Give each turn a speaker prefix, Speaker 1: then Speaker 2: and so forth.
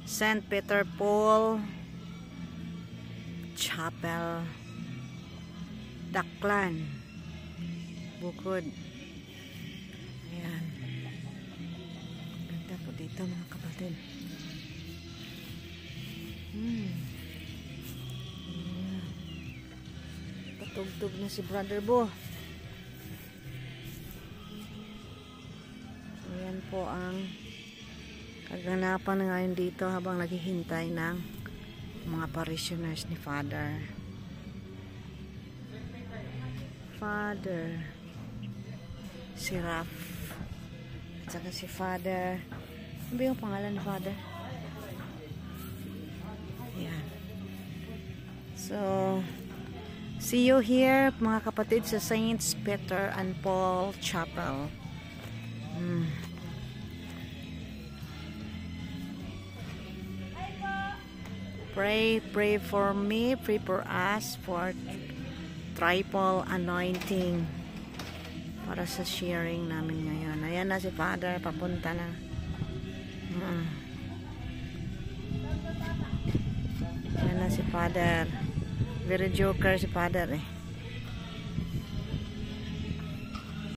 Speaker 1: St. Peter Paul Chapel, Daklan, Bukod. Ayan. Ganda po dito mga kapatid. Patugtog na si Brother Bo. Ayan po ang kaganapan ngayon dito habang naghihintay ng mga parishioners ni Father si Raph at saka si Father. Ano ba yung pangalan ni Father? Ayan. So see you here mga kapatid sa St. Peter and Paul Chapel. Pray for me, pray for us for triple anointing para sa sharing namin ngayon. Ayan na si Father, papunta na. Ayan na si Father. Very joker si Father eh.